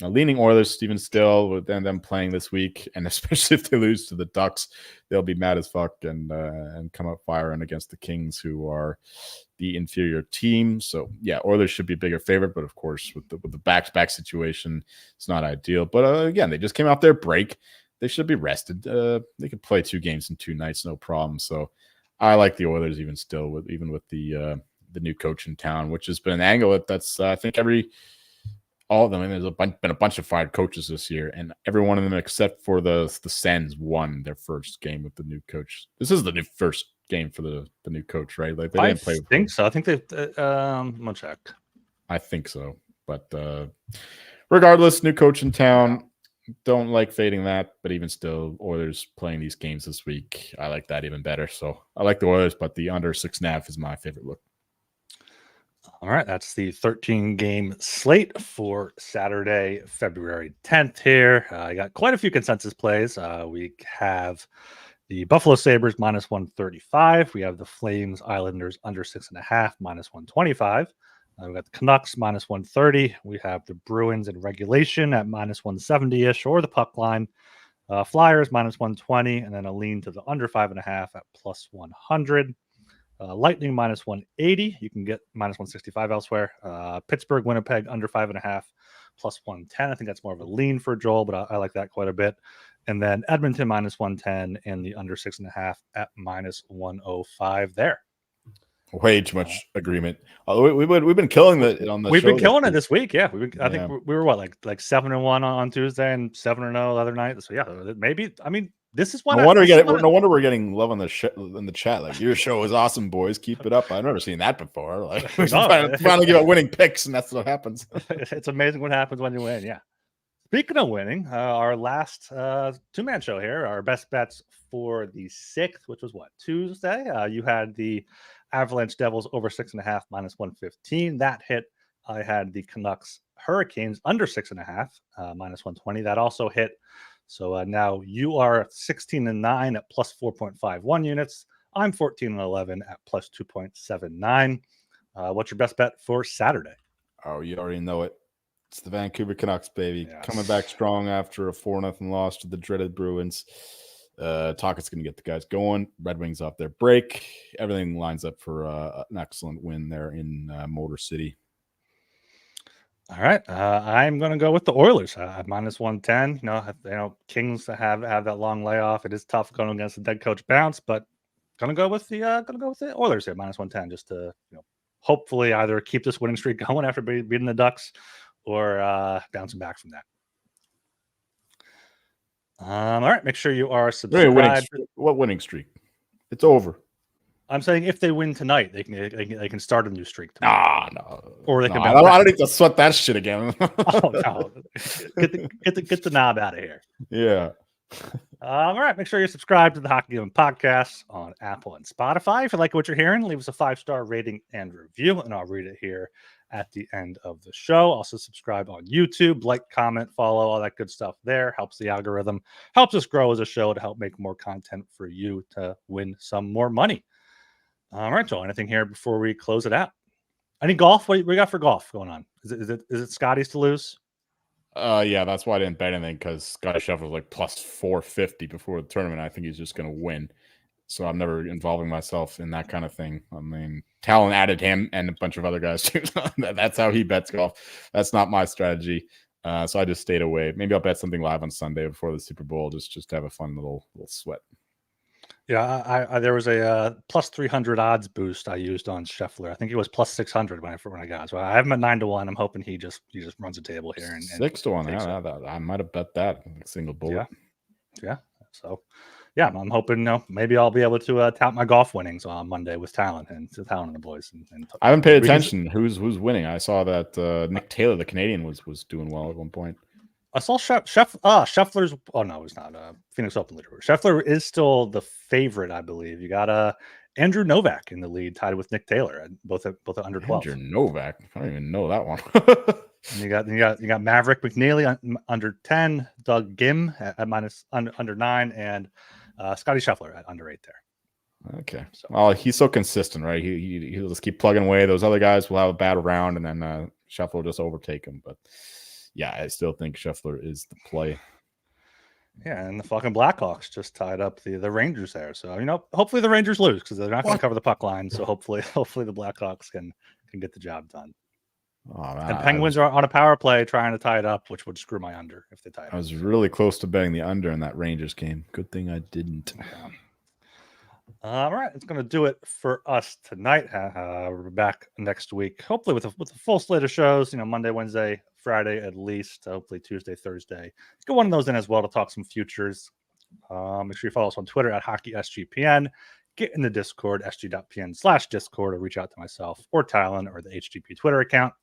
leaning Oilers, Steven Still, with them playing this week, and especially if they lose to the Ducks, they'll be mad as fuck and come up firing against the Kings, who are the inferior team. So yeah, Oilers should be a bigger favorite, but of course with the back-to-back situation, it's not ideal. But again, they just came off their break; they should be rested. They could play 2 games in 2 nights, no problem. So I like the Oilers even with the new coach in town, which has been an angle that's I think all of them. I mean, there's been a bunch of fired coaches this year, and every one of them except for the Sens won their first game with the new coach. This is the first game for the new coach, right? Like they didn't play. I think so. I think they've. I'm gonna check. I think so, but regardless, new coach in town. Don't like fading that, but even still, Oilers playing these games this week, I like that even better. So I like the Oilers, but the under 6.5 is my favorite look. All right, that's the 13-game slate for Saturday, February 10th here. I got quite a few consensus plays. We have the Buffalo Sabres -135. We have the Flames Islanders under 6.5, -125. We've got the Canucks -130. We have the Bruins in regulation at -170-ish, or the puck line. Flyers -120, and then a lean to the under 5.5 at +100. Lightning -180. You can get -165 elsewhere. Pittsburgh, Winnipeg under 5.5 +110. I think that's more of a lean for Joel, but I like that quite a bit. And then Edmonton -110 and the under 6.5 at -105 there. Way too much agreement. We've been killing it on the show. We've been killing it this week. Yeah, I think we were what like 7-1 on Tuesday and 7-0 the other night. So yeah, maybe. I mean, this is one. No wonder we're getting love on the in the chat. Like, your show is awesome, boys. Keep it up. I've never seen that before. Like, we finally give out winning picks, and that's what happens. It's amazing what happens when you win. Yeah. Speaking of winning, our last 2-man show here, our best bets for the 6th, which was what, Tuesday? You had the Avalanche Devils over 6.5 -115. That hit. I had the Canucks Hurricanes under 6.5 -120. That also hit. So now you are 16-9 at +4.51 units. I'm 14-11 at +2.79. What's your best bet for Saturday? Oh, you already know it. It's the Vancouver Canucks, baby. Yes. Coming back strong after a 4-0 loss to the dreaded Bruins. Tocchet's going to get the guys going. Red Wings off their break. Everything lines up for an excellent win there in Motor City. All right. I'm going to go with the Oilers at -110. You know, Kings have that long layoff. It is tough going against the dead coach bounce, but going to go with the Oilers here -110, just to hopefully either keep this winning streak going after beating the Ducks, or bouncing back from that. All right, make sure you are subscribed. What winning streak? It's over. I'm saying if they win tonight, they can start a new streak tomorrow. No. Or they can. I don't need to sweat that shit again. Oh no! Get the knob out of here. Yeah. All right, make sure you're subscribed to the Hockey Given Podcast on Apple and Spotify. If you like what you're hearing, leave us a 5-star rating and review, and I'll read it here at the end of the show. Also subscribe on YouTube, like, comment, follow, all that good stuff there. Helps the algorithm, helps us grow as a show to help make more content for you to win some more money. All right, Joel, anything here before we close it out? Any golf? What we got for golf going on? Is it Scotty's to lose? Yeah, that's why I didn't bet anything, because Scotty Scheffler was like plus 450 before the tournament. I think he's just going to win. So I'm never involving myself in that kind of thing. I mean, Talon added him and a bunch of other guys too. That's how he bets golf. That's not my strategy. So I just stayed away. Maybe I'll bet something live on Sunday before the Super Bowl, just to have a fun little sweat. Yeah, I there was a plus 300 odds boost I used on Scheffler. I think it was plus 600 when I got it. So I have him at 9-1. I'm hoping he just runs a table here and 6-1. Yeah, I might have bet that single bullet. Yeah. So, yeah, I'm hoping maybe I'll be able to tout my golf winnings on Monday with Talon and the boys. And I haven't paid attention. Who's winning? I saw that Nick Taylor, the Canadian, was doing well at one point. I saw Scheffler's. Oh no, it's not Phoenix Open leaderboard. Scheffler is still the favorite, I believe. You got Andrew Novak in the lead, tied with Nick Taylor, both at under 12. Andrew Novak, I don't even know that one. And you got Maverick McNeely under 10, Doug Gim at minus under 9, and Scotty Scheffler at under 8 there. Okay. So, well, he's so consistent, right? He'll just keep plugging away. Those other guys will have a bad round, and then Scheffler will just overtake him. But yeah, I still think Scheffler is the play. Yeah, and the fucking Blackhawks just tied up the Rangers there. So, hopefully the Rangers lose, because they're not going to cover the puck line. So hopefully the Blackhawks can get the job done. Oh, man, and Penguins are on a power play trying to tie it up, which would screw my under if they tie it up. I was really close to betting the under in that Rangers game. Good thing I didn't. Yeah. All right, it's going to do it for us tonight. We're back next week, hopefully with a full slate of shows. Monday, Wednesday, Friday at least. Hopefully Tuesday, Thursday. Get one of those in as well to talk some futures. Make sure you follow us on Twitter at HockeySGPN. Get in the Discord, sg.pn/Discord, or reach out to myself or Talon or the HGP Twitter account.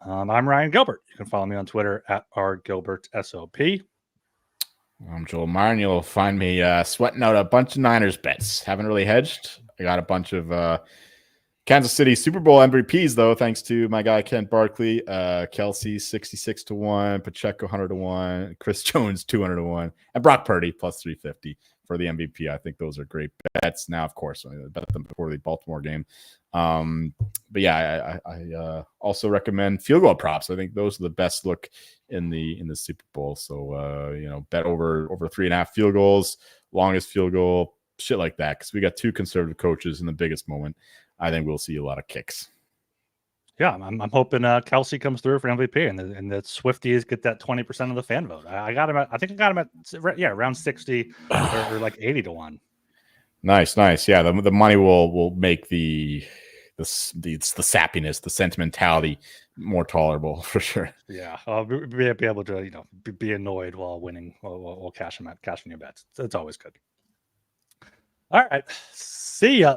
I'm Ryan Gilbert. You can follow me on Twitter at rgilbertsop. I'm Joel Meyer, and you'll find me sweating out a bunch of Niners bets. Haven't really hedged. I got a bunch of Kansas City Super Bowl MVPs, though, thanks to my guy Ken Barkley. Kelsey 66-1, Pacheco 100-1, Chris Jones 200-1, and Brock Purdy plus 350 for the MVP. I think those are great bets. Now, of course, I bet them before the Baltimore game. But yeah, I also recommend field goal props. I think those are the best look in the Super Bowl. So bet over 3.5 field goals, longest field goal, shit like that. Because we got two conservative coaches in the biggest moment. I think we'll see a lot of kicks. Yeah, I'm hoping Kelsey comes through for MVP, and the Swifties get that 20% of the fan vote. I got him at, I think I got him at around 60 or like 80-1. Nice. Yeah, the money will make the sappiness, the sentimentality more tolerable for sure. Yeah, I'll be able to be annoyed while winning, while cashing your bets. It's always good. All right, see ya.